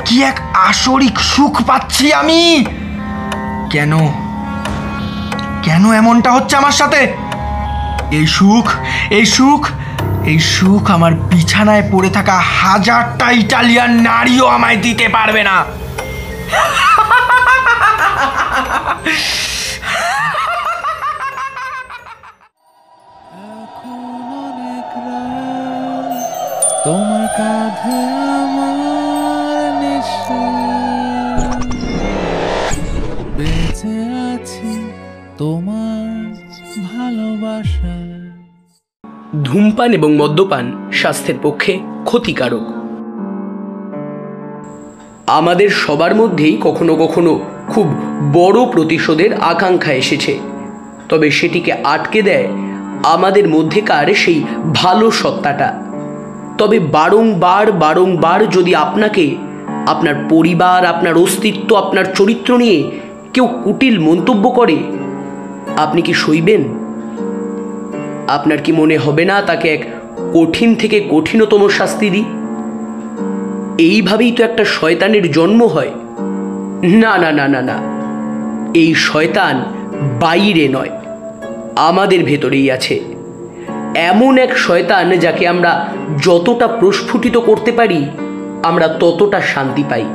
কি এক আসরিক সুখ পাচ্ছি আমি। কেন কেন এমনটা হচ্ছে আমার সাথে? এই সুখ এই সুখ এই সুখ আমার বিছানায় পড়ে থাকা হাজারটা ইটালিয়ান নারীও আমায় দিতে পারবে না। তোমার কাঁধে আমার বেঁচে আছি তোমার ভালোবাসায়। ধূমপান এবং মদ্যপান স্বাস্থ্যের পক্ষে ক্ষতিকারক। আমাদের সবার মধ্যেই কখনো কখনো খুব বড় প্রতিশোধের আকাঙ্ক্ষা এসেছে, তবে সেটিকে আটকে দেয় আমাদের মধ্যেকার সেই ভালো সত্তাটা। তবে বারংবার বারংবার যদি আপনাকে, আপনার পরিবার, আপনার অস্তিত্ব, আপনার চরিত্র নিয়ে কেউ কুটিল মন্তব্য করে, আপনি কি সইবেন? আপনার কি মনে হবে না তাকে এক কঠিন থেকে কঠিনতম শাস্তি দিই? এইভাবেই তো একটা শয়তানের জন্ম হয়। না না না না না, এই শয়তান বাইরে নয়, আমাদের ভেতরেই আছে। এমন এক শয়তান যাকে আমরা যতটা প্রস্ফুটিত করতে পারি আমরা ততটা শান্তি পাই।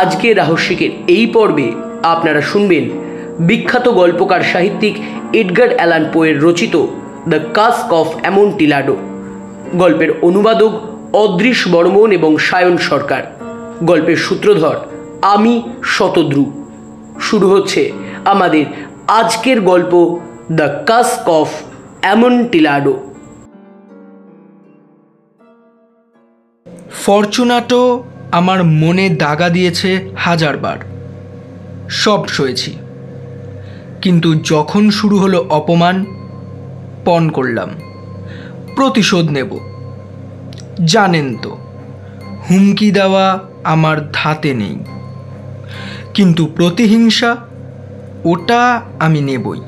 আজকে রহস্যিকের এই পর্বে আপনারা শুনবেন বিখ্যাত গল্পকার সাহিত্যিক এডগার অ্যালান পোয়ের রচিত দ্য কাস্ক অফ অ্যামন্টিলাডো। গল্পের অনুবাদক অদৃশ বর্মন এবং সায়ন সরকার। গল্পের সূত্রধর আমি শতদ্রু। শুরু হচ্ছে আমাদের আজকের গল্প দ্য কাস্ক অফ অ্যামন্টিলাডো। ফরচুনাটো আমার মনে দাগা দিয়েছে হাজারবার, সব সয়েছি। কিন্তু যখন শুরু হলো অপমান, পণ করলাম প্রতিশোধ নেব। জানেন তো, হুমকি দেওয়া আমার ধাতে নেই, কিন্তু প্রতিহিংসা ওটা আমি নেবই।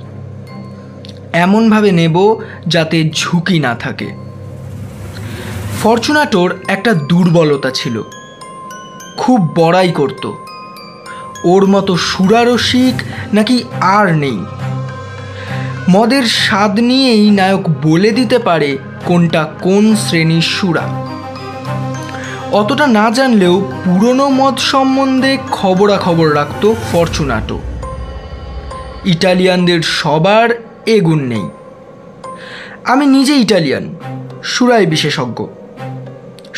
এমনভাবে নেব যাতে ঝুঁকি না থাকে। ফরচুনাটোর একটা দুর্বলতা ছিল, খুব বড়াই করত। ওর মতো সুরারসিক নাকি আর নেই। মদের স্বাদ নিয়েই নায়ক বলে দিতে পারে কোনটা কোন শ্রেণীর সুরা। অতটা না জানলেও পুরনো মদ সম্বন্ধে খবরাখবর রাখত ফরচুনাটো। ইটালিয়ানদের সবার এ গুণ নেই। আমি নিজে ইটালিয়ান, সুরায় বিশেষজ্ঞ।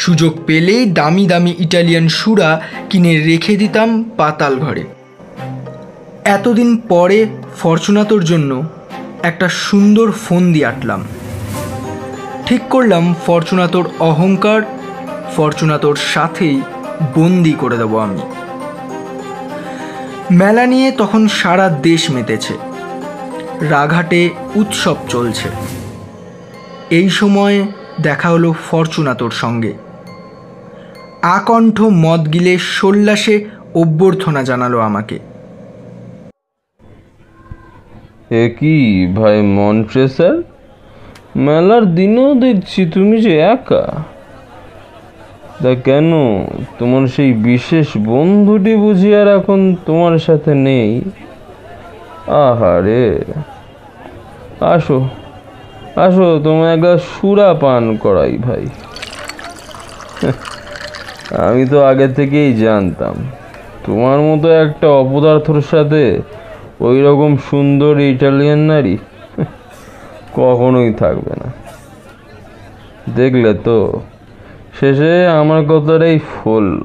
সুযোগ পেলেই দামি দামি ইটালিয়ান সুরা কিনে রেখে দিতাম পাতাল ঘরে। এতদিন পরে ফরচুনাটোর জন্য একটা সুন্দর ফন্দি আঁটলাম। ঠিক করলাম ফরচুনাটোর অহংকার ফরচুনাটোর সাথেই বন্দি করে দেব আমি। মেলা নিয়ে তখন সারা দেশ মেতেছে, রাঘাটে উৎসব চলছে। এই সময় দেখা হলো ফরচুনাটোর সঙ্গে। আকণ্ঠ মদ গিলে সোল্লাসে অভ্যর্থনা জানালো আমাকে। এ কি ভাই মন্ট্রে স্যার, মেলার দিনেও দেখছি তুমি যে একা। তা কেন, তোমার সেই বিশেষ বন্ধুটি বুঝি আর এখন তোমার সাথে নেই? আহারে, আসো আসো, তোমায় একটা সুরা পান করাই ভাই। আমি তো আগে থেকেই জানতাম তোমার মতো একটা অপদার্থর সাথে ওই রকম সুন্দর ইটালিয়ান নারী কখনোই থাকবে না। দেখলে তো, শেষে আমার কথাটাই ফলল।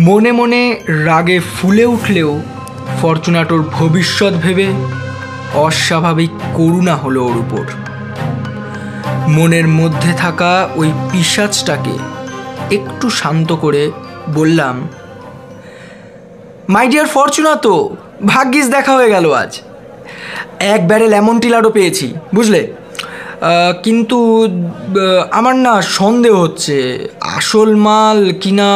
মনে মনে রাগে ফুলে উঠলেও ফরচুনাটোর ভবিষ্যৎ ভেবে অস্বাভাবিক করুণা হলো ওর উপর। মনের মধ্যে থাকা ওই পিশাচটাকে একটু শান্ত করে বললাম, মাই ডিয়ার ফরচুনাটো, ভাগ্যিস দেখা হয়ে গেল আজ। এক ব্যারেল অ্যামন্টিলাডো পেয়েছি, বুঝলে। কিন্তু আমার না সন্দেহ হচ্ছে আসল মাল কিনা।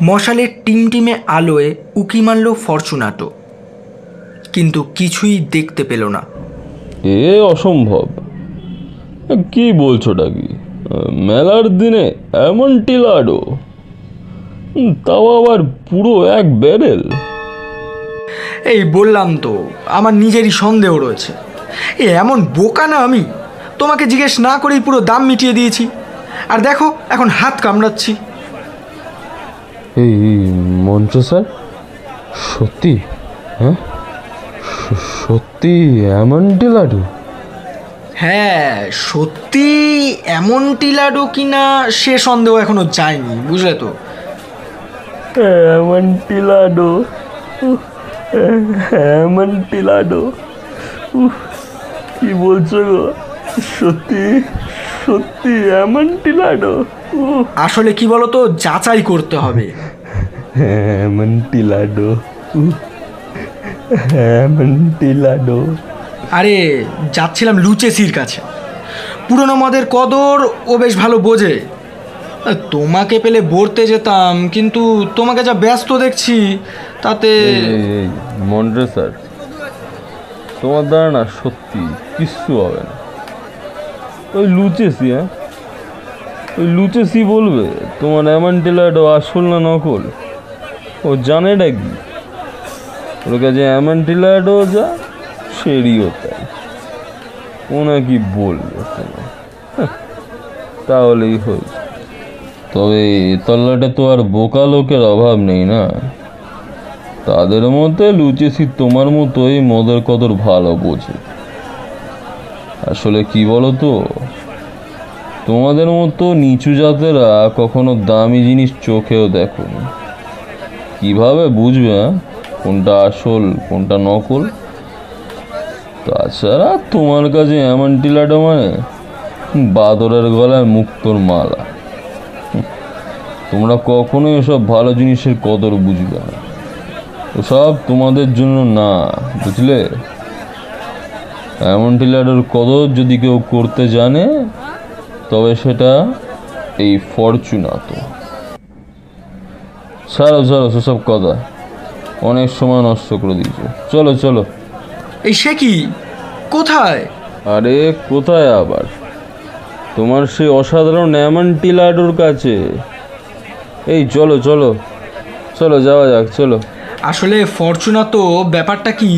মশালের টিমটিমে আলোয় উকি মারল ফরচুনাটো, কিন্তু কিছুই দেখতে পেল না। এ অসম্ভব। কি বলছোটা কি? মেলার দিনে এমন টিলাডো, তাও আবার পুরো এক ব্যারেল। এই বললাম তো, আমার নিজেরই সন্দেহ রয়েছে। এমন বোকা না আমি, তোমাকে জিজ্ঞেস না করেই পুরো দাম মিটিয়ে দিয়েছি, আর দেখো এখন হাত কামড়াচ্ছি। এই মন্ত্র স্যার, সত্যি? হ্যাঁ, সত্যি এমন টিলাডো? হ্যাঁ, সত্যি এমন টিলাডো কিনা সে সন্দেহ এখনো যায়নি, বুঝলে তো। এমন টিলাডো, এমন টিলাডো, কি বলছো গো? সত্যি সত্যি এমন টিলাডো? আসলে কি বলো তো, যাচাই করতে হবে। এমন টিলাডো, এমন টিলাডো। আরে যাচ্ছিলাম লুচেসির কাছে, পুরনো মদের কদর ও বেশ ভালো বোঝে। তোমাকে পেলে বলতে যেতাম, কিন্তু তোমাকে যা ব্যস্ত দেখছি তাতে। মন্ড্রে স্যার, তোমার দ্বারা না সত্যি কিচ্ছু হবে না। ওই লুচেসি, ওই লুচেসি বলবে তোমার এমন টিলাডো আসল না নকল। ও জানে না কি, ওর কাছে এমন টিলাডো যা সেরিও তাই। ও নাকি বলবে তোমার, তাহলেই হয়েছে। তবে তল্লাটে তো আর বোকা লোকের অভাব নেই না, তাদের মধ্যে লুচেসি তোমার মতোই মদের কদর ভালো বোঝে। আসলে কি বলো তো, তোমাদের মতো নিচু জাতেরা কখনো দামি জিনিস চোখেও দেখোনি, কিভাবে বুঝবে কোনটা আসল কোনটা নকল? তাছাড়া তোমার কাছে এমন টিলাডো মানে বাদরের গলায় মুক্তোর মালা। তোমরা কখনোই ওসব ভালো জিনিসের কদর বুঝবে না, ওসব তোমাদের জন্য না, বুঝলে? এমন টিলাডোর কদর যদি কেউ করতে জানে, তবে সেটা এই ফরচুনাতো। ছাড়ো ছাড়ো সেসব কথা, অনেক সময় নষ্ট করে দিয়েছো। চলো চলো। এই সে কি, কোথায়? আরে কোথায় আবার, তোমার সেই অসাধারণ এমন টিলাডোর কাছে। এই চলো চলো চলো, যাওয়া যাক, চলো। আসলে ফরচুনাতো ব্যাপারটা কি,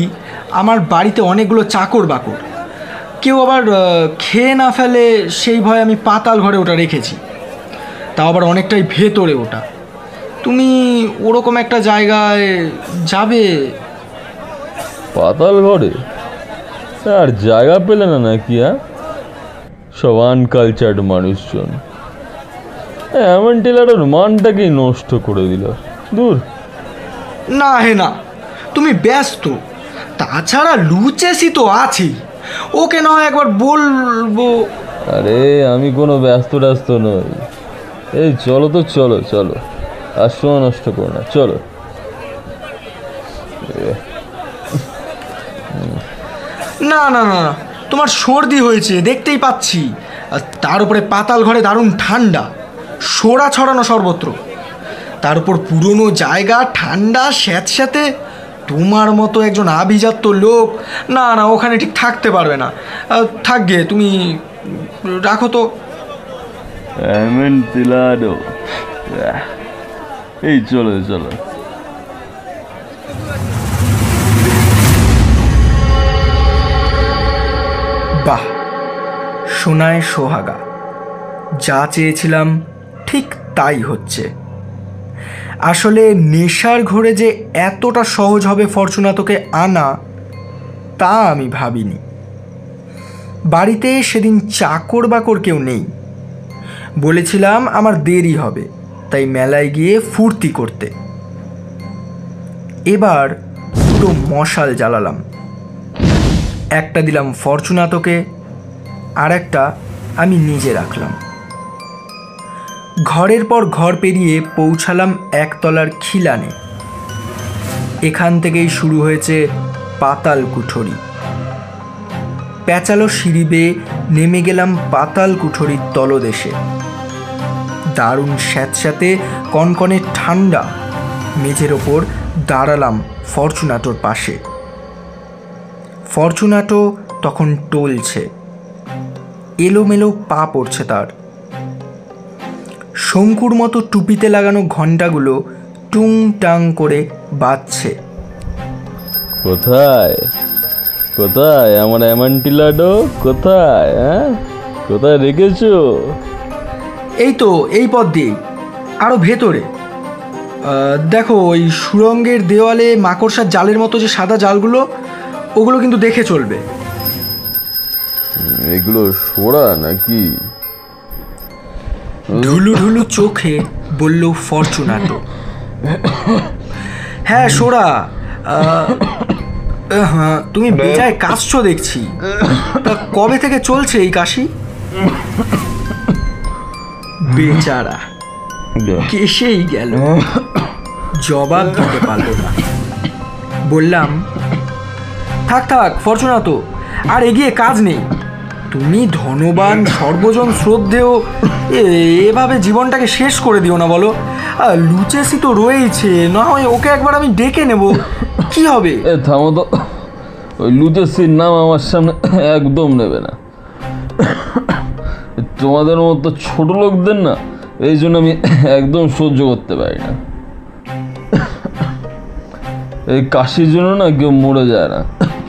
আমার বাড়িতে অনেকগুলো চাকর বাকর, কেউ আবার খেয়ে না ফেলে সেই ভয়ে আমি পাতাল ঘরে ওটা রেখেছি, তাও আবার অনেকটাই ভেতরে ওটা। তুমি ওরকম একটা জায়গায় যাবে? পাতাল ঘরে আর জায়গা পেলে না নাকি? সব আনকালচার্ড মানুষজন এমন টিলাডোর মানটাকেই নষ্ট করে দিল। দূর। না হে না, তুমি ব্যস্ত, তাছাড়া লুচেসি তো আছেই, ওকে না হয় একবার বলবো। আরে আমি কোনো ব্যস্ত ট্যস্ত নই। এই চলো তো, চলো চলো, আর সময় নষ্ট করো না, চলো। না না না না, তোমার সর্দি হয়েছে দেখতেই পাচ্ছি, আর তার উপরে পাতাল ঘরে দারুণ ঠান্ডা, সোড়া ছড়ানো সর্বত্র, তার উপর পুরনো জায়গা, ঠান্ডা স্যাঁতস্যাঁতে। তোমার মতো একজন আভিজাত্য লোক না না ওখানে ঠিক থাকতে পারবে না। থাকবে, তুমি রাখো তো। এমন টিলাডো, এই চলো চলো। বাহ, সোনায় সোহাগা, যা চেয়েছিলাম ঠিক তাই হচ্ছে। আসলে নেশার ঘরে যে এতটা সহজ হবে ফরচুনাতোকে আনা, তা আমি ভাবিনি। বাড়িতে সেদিন চাকর বাকর কেউ নেই, বলেছিলাম আমার দেরি হবে, তাই মেলায় গিয়ে ফুর্তি করতে। এবার দুটো মশাল জ্বালালাম, একটা দিলাম ফরচুনাতোকে, আর একটা আমি নিজে রাখলাম। ঘরের পর ঘর পেরিয়ে পৌঁছালাম একতলার খিলানে। এখান থেকেই শুরু হয়েছে পাতাল কুঠরি। প্যাঁচালো সিঁড়ি বেয়ে নেমে গেলাম পাতাল কুঠরির তলদেশে। দারুণ স্যাঁতস্যাঁতে কনকনে ঠান্ডা মেঝের ওপর দাঁড়ালাম ফরচুনাটোর পাশে। ফরচুনাটো তখন টলছে, এলোমেলো পা পড়ছে তার, শঙ্কুর মতো টুপিতে লাগানো ঘণ্টাগুলো টুং টাং করে বাজছে। কোথায় কোথায় আমার অ্যামান্টিলাডো? কোথায়? হ্যাঁ, কোথায় রেখেছো? এই তো এই পথ দিয়েই, আরও ভেতরে। দেখো ওই সুড়ঙ্গের দেওয়ালে মাকড়সার জালের মতো যে সাদা জালগুলো, ওগুলো কিন্তু দেখে চলবে। এগুলো সোড়া নাকি? ঢুলু ঢুলু চোখে বলল ফরচুনাটো। হ্যাঁ সোরা। হ্যাঁ, তুমি বেজায় কাশছো দেখছি। তা কবে থেকে চলছে এই কাশি? বেচারা কেসেই গেল, জবাব দিতে পারল না। বললাম, থাক থাক ফরচুনাতো, আর এগিয়ে কাজ নেই। তুমি ধনবান, সর্বজন শ্রদ্ধেয়, এভাবে জীবনটাকে শেষ করে দিও না বলো। লুচেসি তো রয়েছে, না হয় ওকে একবার আমি ডেকে নেব, কি হবে? থামো তো, ওই লুচেসির নাম আমার সামনে একদম নেবে না। তোমাদের মতো ছোট লোকদের না, এই জন্য আমি একদম সহ্য করতে পারি না। এই কাশির জন্য না কেউ মরে যায় না।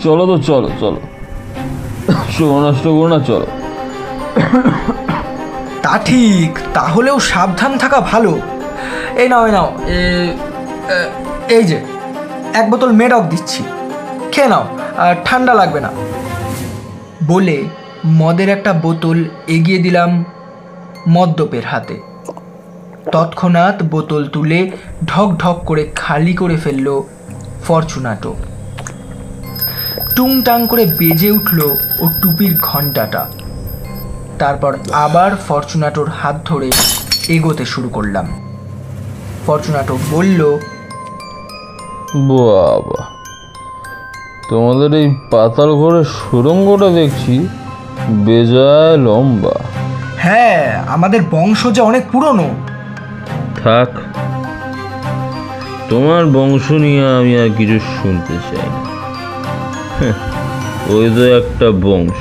চলো তো, চলো চলো, সময় নষ্ট করো না, চলো। তা ঠিক, তাহলেও সাবধান থাকা ভালো। এই নাও এই নাও, এই যে এক বোতল মেডক দিচ্ছি, খেয়ে নাও, ঠান্ডা লাগবে না। বলে মদের একটা বোতল এগিয়ে দিলাম মদ্যপের হাতে। তৎক্ষণাৎ বোতল তুলে ঢক ঢক করে খালি করে ফেলল ফরচুনাটো। টুংটাং করে বেজে উঠল ও টুপির ঘণ্টাটা। তারপর আবার ফরচুনাটোর হাত ধরে এগোতে শুরু করলাম। ফরচুনাটো বলল, বাবা, তোমাদের এই পাতাল ঘরের সুড়ঙ্গটা দেখছি বেজায় লম্বা। হ্যাঁ, আমাদের বংশ যে অনেক পুরনো। থাক, তোমার বংশ নিয়ে আমি আর কিছু শুনতে চাই না। ওই তো একটা বংশ,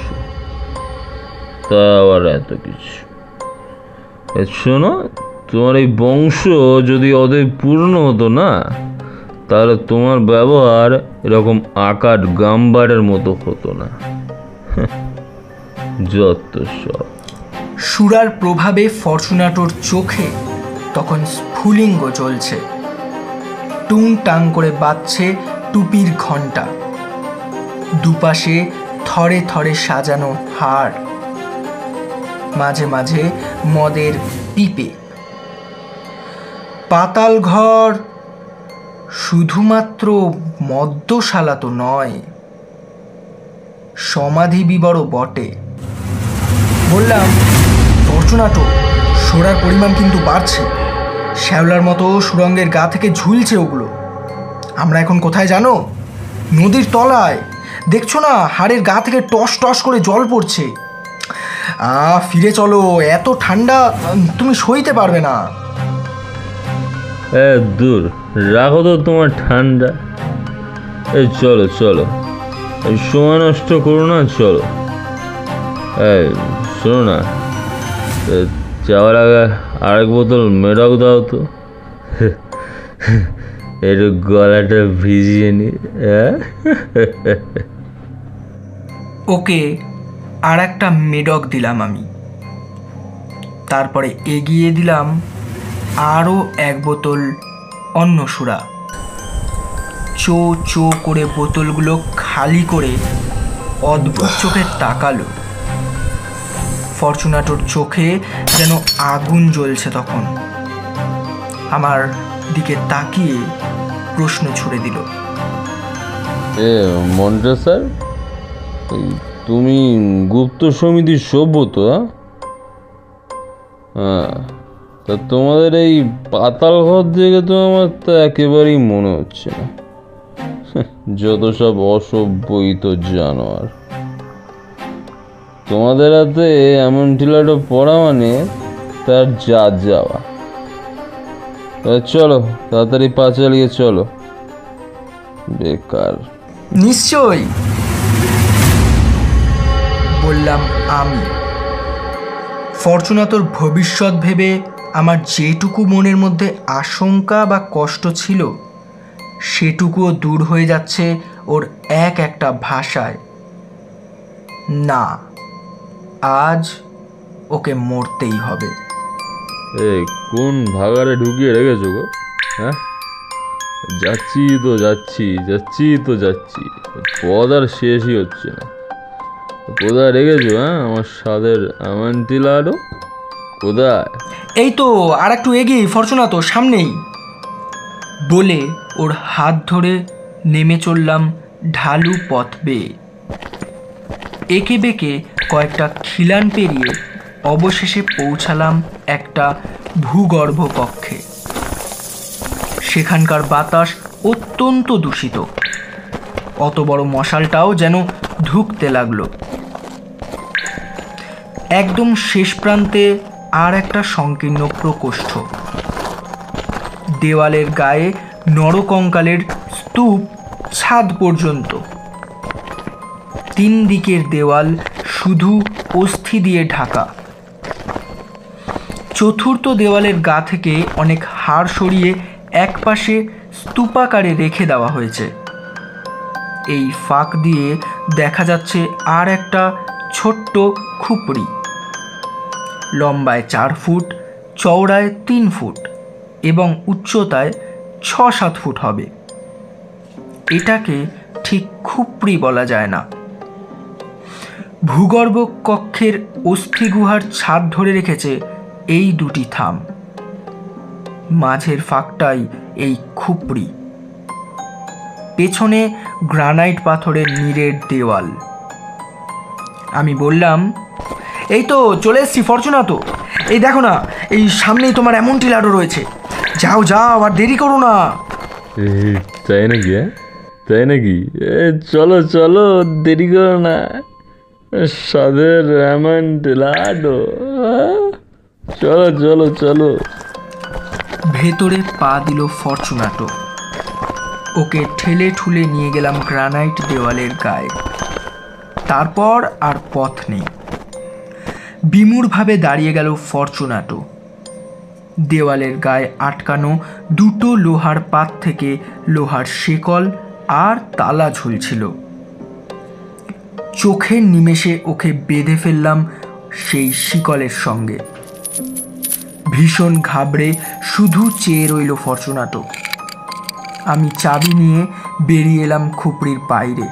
তা আবার এত কিছু। শোনো, তোমার এই বংশ যদি ওদের পূর্ণ হতো না, তাহলে তোমার ব্যবহার এরকম আকার গাম্বারের মতো হতো না। যত সব। সুরার প্রভাবে ফরচুনাটোর চোখে তখন স্ফুলিঙ্গ জ্বলছে। টুং টাং করে বাজছে টুপির ঘণ্টা, দুপাশে থরে থরে সাজানো হার, মাঝে মাঝে মদের পিপে। পাতাল ঘর শুধুমাত্র মদ্যশালা তো নয়, সমাধি বিবরও বটে। বললাম, ফরচুনাটো, সোরার পরিমাণ কিন্তু বাড়ছে। শ্যাওলার মতো সুরঙ্গের গা থেকে ঝুলছে ওগুলো। আমরা এখন কোথায় জানো? নদীর তলায়। দেখছো না, হাড়ের গা থেকে টস টস করে জল পড়ছে। ফিরে চলো, এত ঠান্ডা তুমি সইতে পারবে না। দূর রাখো তো তোমার ঠান্ডা। এই চলো চলো, এই সময় নষ্ট করো না, চলো। এই শোনো না, যাওয়ার আগে আরেক বোতল মেডক দাও তো, একটু গলাটা ভিজিয়ে নি। ওকে আর একটা মেডক দিলাম আমি। তারপরে এগিয়ে দিলাম আরও এক বোতল অন্নসুরা। চো চো করে বোতলগুলো খালি করে অদ্ভুত চোখে তাকালো। ফরচুনাটোর চোখে যেন আগুন জ্বলছে তখন। আমার দিকে তাকিয়ে প্রশ্ন ছুড়ে দিল, মন্টে স্যার, তুমি গুপ্ত সমিতির সভ্য তো? হ্যাঁ, তা তোমাদের এই পাতাল ঘর দেখে তো আমার তো একেবারেই মনে হচ্ছে না। যত সব অসভ্যই তো জানোয়ার। তোমাদের হাতে এমন ঢিলাটা পড়া মানে তার যা যাওয়া। চলো তাড়াতাড়ি পা চালিয়ে চলো। বেকার। নিশ্চয়ই, বললাম আমি। ফরচুনাটোর ভবিষ্যৎ ভেবে আমার যেটুকু মনের মধ্যে আশঙ্কা বা কষ্ট ছিল সেটুকুও দূর হয়ে যাচ্ছে ওর এক একটা ভাষায়। না, আজ ওকে মরতেই হবে। এই কোন ভাগারে ঢুকিয়ে রেখেছো গো? হ্যাঁ, যাচ্ছি তো যাচ্ছি, পদ আর শেষই হচ্ছে না। কোথায় রেখেছো? হ্যাঁ, আমার স্বাদের আমান্টিলাডো কোথায়? এই তো আর একটু এগিয়ে ফরচুনাতো, সামনেই। বলে ওর হাত ধরে নেমে চললাম ঢালু পথ বেয়ে। একে বেঁকে কয়েকটা খিলান পেরিয়ে অবশেষে পৌঁছালাম একটা ভূগর্ভ কক্ষে। সেখানকার বাতাস অত্যন্ত দূষিত। অত বড় মশালটাও যেন ধুঁকতে লাগলো। একদম শেষ প্রান্তে আর একটা সংকীর্ণ প্রকোষ্ঠ। দেওয়ালের গায়ে নরকঙ্কালের স্তূপ ছাদ পর্যন্ত। 3 দিকের দেওয়াল শুধু অস্থি দিয়ে ঢাকা। চতুর্থ দেওয়ালের গা থেকে অনেক হাড় সরিয়ে একপাশে স্তূপাকারে রেখে দেওয়া হয়েছে। এই ফাঁক দিয়ে দেখা যাচ্ছে আর একটা ছোট্ট খুপড়ি, লম্বায় 4 ফুট, চওড়ায় 3 ফুট এবং উচ্চতায় 6-7 ফুট হবে। এটাকে ঠিক খুপড়ি বলা যায় না। ভূগর্ভ কক্ষের অস্থি গুহার ছাদ ধরে রেখেছে এই 2টি থাম। মাঝের ফাঁকটাই এই খুপড়ি। পেছনে গ্রানাইট পাথরের নিরেট দেওয়াল। আমি বললাম, এই তো চলে এসছি ফরচুনাতো। এই দেখো না, এই সামনেই তোমার অ্যামন্টিলাডো রয়েছে। যাও যাও, আর দেরি করো না। তাই নাকি? তাই নাকি? চলো চলো, দেরি করো না। স্বাদের আমান্টিলাডো, চলো চলো চলো। ভেতরে পা দিল ফরচুনাটো। ওকে ঠেলে ঠুলে নিয়ে গেলাম গ্রানাইট দেওয়ালের গায়ে। তারপর আর পথ নেই। বিমূঢ়ভাবে দাঁড়িয়ে গেল ফরচুনাটো। দেওয়ালের গায়ে আটকানো 2টো লোহার পাত থেকে লোহার শেকল আর তালা ঝুলছিল। চোখের নিমেষে ওকে বেঁধে ফেললাম সেই শিকলের সঙ্গে। ভীষণ ঘাবড়ে শুধু চেয়ে রইল ফরচুনাটো। আমি চাবি নিয়ে বেরিয়ে এলাম খুপড়ির বাইরে।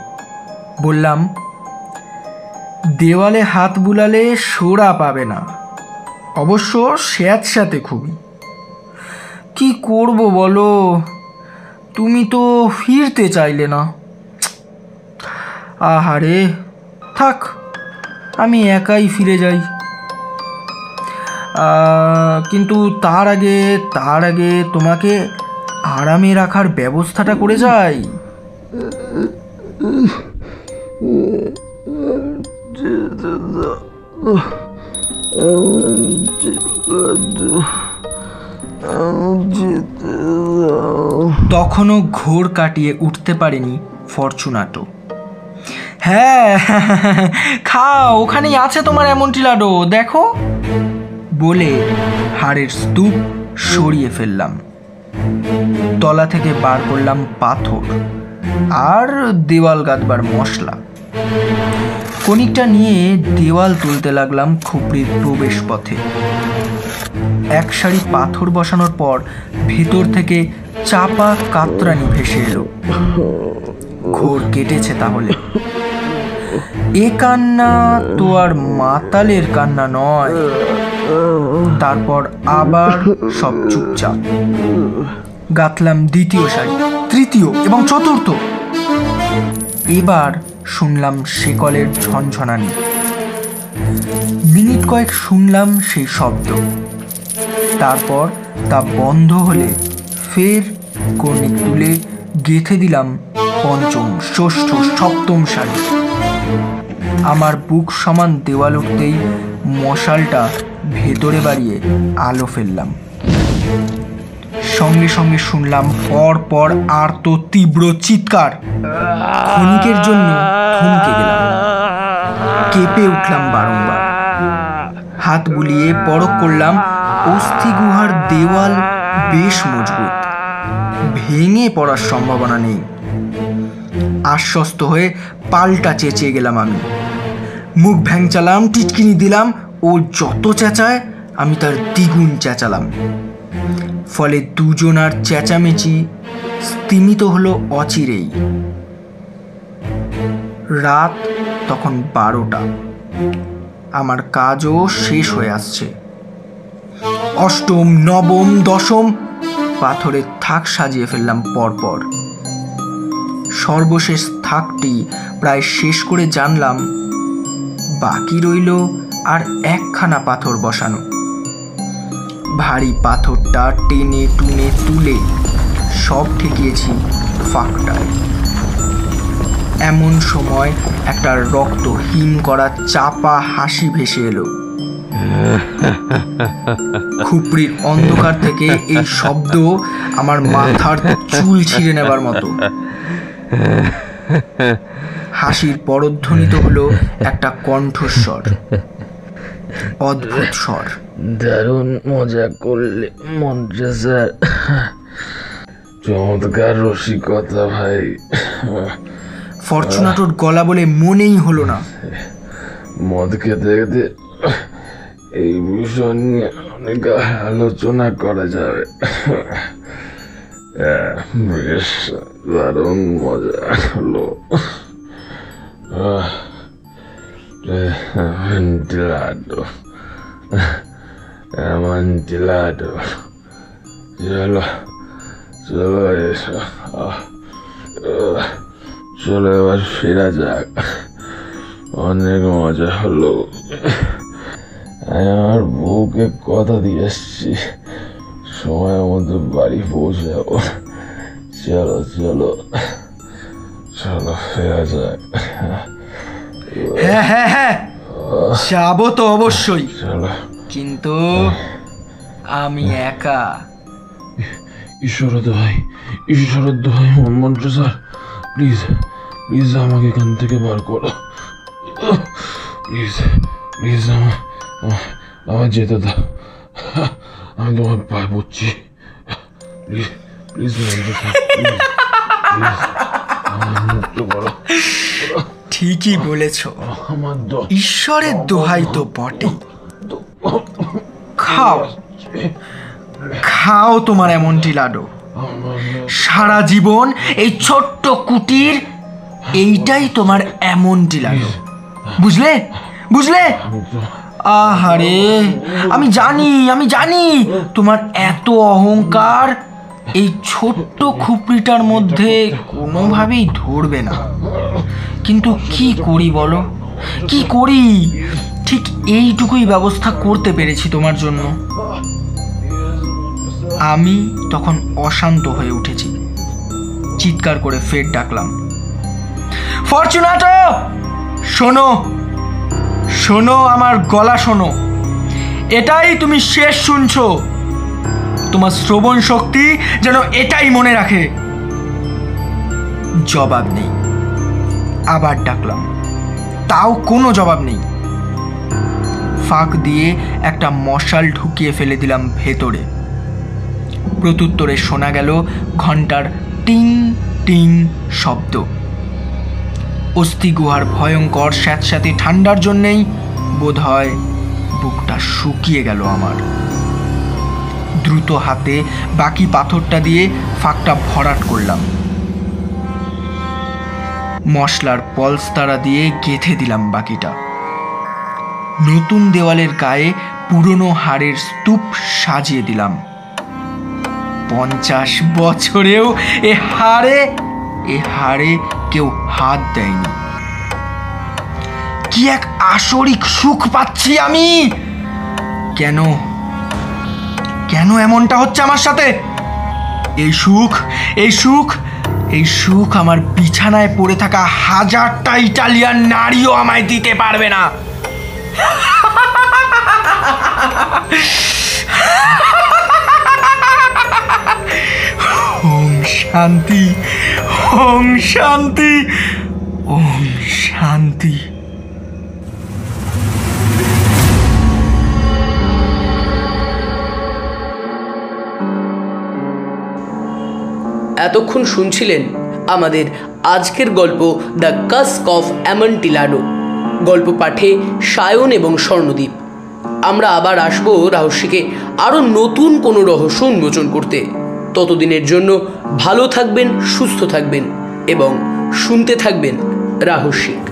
বললাম, দেওয়ালে হাত বুলালে সোড়া পাবে না, অবশ্য স্যাঁতস্যাঁতে খুবই। কি করব বলো, তুমি তো ফিরতে চাইলে না। আহারে, থাক, আমি একাই ফিরে যাই। কিন্তু তার আগে তোমাকে আরামে রাখার ব্যবস্থাটা করে যাই। তখনও ঘোর কাটিয়ে উঠতে পারেনি ফরচুনাটো। হ্যাঁ, খাও, ওখানেই আছে তোমার অ্যামন্টিলাডো, দেখো। বলে হাড়ের স্তূপ সরিয়ে ফেললাম। তলা থেকে বার করলাম পাথর আর দেওয়াল গাঁথবার মশলা। কনিকটা নিয়ে দেওয়াল তুলতে লাগলাম খুপড়ির প্রবেশ পথে। 1 সারি পাথর বসানোর পর ভেতর থেকে চাপা কাতরানি ভেসে এলো। ঘোর কেটেছে তাহলে। এ কান্না তো আর মাতালের কান্না নয়। তারপর আবার সব চুপচাপ। গাঁথলাম 2য় সারি, 3য় এবং 4র্থ। এবার শুনলাম শেকলের ঝনঝনানি। মিনিট কয়েক শুনলাম সেই শব্দ। তারপর তা বন্ধ হলে ফের কর্নিক তুলে গেঁথে দিলাম 5ম, 6ষ্ঠ, 7ম সারি। আমার বুক সমান দেওয়াল উঠতেই মশালটা ভেতরে বাড়িয়ে আলো ফেললাম। সঙ্গে সঙ্গে শুনলাম পর পর আর্ত তীব্র চিৎকার। ক্ষণিকের জন্য থমকে গেলাম, কেঁপে উঠলাম বারংবার। হাত বুলিয়ে পরখ করলাম অস্থি গুহার দেওয়াল বেশ মজবুত, ভেঙে পড়ার সম্ভাবনা নেই। আশ্বস্ত হয়ে পাল্টা চেঁচিয়ে গেলাম আমি। মুখ ভ্যাংচালাম, টিটকিনি দিলাম, ও যত চেঁচায় আমি তার দ্বিগুণ চেঁচালাম। ফলে দুজনার চেঁচামেচি স্তিমিত হলো অচিরেই। রাত তখন 12টা, আমার কাজও শেষ হয়ে আসছে। অষ্টম, নবম, দশম পাথরের থাক সাজিয়ে ফেললাম পরপর। সর্বশেষ থাকটি প্রায় শেষ করে জানলাম বাকি রইল আর একখানা পাথর বসানো। ভারী পাথরটা টেনে টুনে তুলে সব ঠেকিয়েছি ফাঁকটায়। এমন সময় একটা রক্তহীন করা চাপা হাসি ভেসে এলো। খুপড়ির অন্ধকার থেকে এই শব্দ আমার মাথার চুল ছিঁড়ে নেবার মতো। হাসির পরধ্বনিত হলো একটা কণ্ঠস্বর, অদ্ভুত স্বর। দারুণ মজা করলে মন্ত্রী স্যার, চমৎকার রসিকতা ভাই। ফরচুনাটোর গলা বলে মনেই হলো না। মদ খেতে খেতে এই বিষয় নিয়ে অনেক আলোচনা করা যাবে। বেশ দারুণ মজা হলো। Amontillado, amontillado. Solo eso. চলো এবার ফেরা যাক। অনেক মজা হলো। আমি আমার বউকে কথা দিয়ে এসছি, সময়ের মধ্যে বাড়ি পৌঁছে যাবো। চলো চলো চলো ফেরা যাক। হ্যাঁ হ্যাঁ হ্যাঁ, যাবো তো অবশ্যই, চলো। কিন্তু আমি একা। ঈশ্বরের দোহাই, ঈশ্বরের দোহাই মন্ত্রী স্যার, প্লিজ প্লিজ আমাকে এখান থেকে বার করো। প্লিজ প্লিজ আমার যেতে দাও। আমি তোমার পায়ে পড়ছি। প্লিজ প্লিজ মন্ত্রী স্যার, প্লিজ প্লিজ আমায় মুক্ত করো। ঠিকই বলেছ, আমার ঈশ্বরের দোহাই তো বটে। খাও খাও তোমার অ্যামন্টিলাডো। সারা জীবন এই ছোট্ট কুটির, এইটাই তোমার অ্যামন্টিলাডো। বুঝলে বুঝলে? আহারে, আমি জানি তোমার এত অহংকার এই ছোট্ট খুপড়িটার মধ্যে কোনোভাবেই ধরবে না। কিন্তু কি করি বলো, কি করি? ঠিক এইটুকুই ব্যবস্থা করতে পেরেছি তোমার জন্য। আমি তখন অশান্ত হয়ে উঠেছি। চিৎকার করে ফের ডাকলাম, ফরচুনাটো, শোনো শোনো, আমার গলা শোনো। এটাই তুমি শেষ শুনছো। তোমার শ্রবণ শক্তি যেন এটাই মনে রাখে। জবাব নেই। আবার ডাকলাম, তাও কোনো জবাব নেই। ফাঁক দিয়ে একটা মশাল ঢুকিয়ে ফেলে দিলাম ভেতরে। প্রত্যুত্তরে শোনা গেল ঘন্টার টিং টিং শব্দ। অস্থি গুহার ভয়ঙ্কর স্যাঁতস্যাঁতে ঠান্ডার জন্যেই বোধহয় বুকটা শুকিয়ে গেল আমার। দ্রুত হাতে বাকি পাথরটা দিয়ে ফাঁকটা ভরাট করলাম। মশলার পলস্তারা দিয়ে গেঁথে দিলাম বাকিটা। নতুন দেওয়ালের গায়ে পুরনো হাড়ের স্তূপ সাজিয়ে দিলাম। 50 বছরেও এ হাড়ে কেউ হাত দেয়নি। কি এক আসরিক সুখ পাচ্ছি আমি। কেন কেন এমনটা হচ্ছে আমার সাথে? এই সুখ আমার বিছানায় পড়ে থাকা 1000টা ইটালিয়ান নারীও আমায় দিতে পারবে না। ওম শান্তি, ওম শান্তি, ওম শান্তি। এতক্ষণ শুনছিলেন আমাদের আজকের গল্প দ্য কাস্ক অফ অ্যামন্টিলাডো। গল্প পাঠে সায়ন এবং স্বর্ণদীপ। আমরা আবার আসবো রহস্যকে আরও নতুন কোনো রহস্য উন্মোচন করতে। ততদিনের জন্য ভালো থাকবেন, সুস্থ থাকবেন এবং শুনতে থাকবেন রহস্যিক।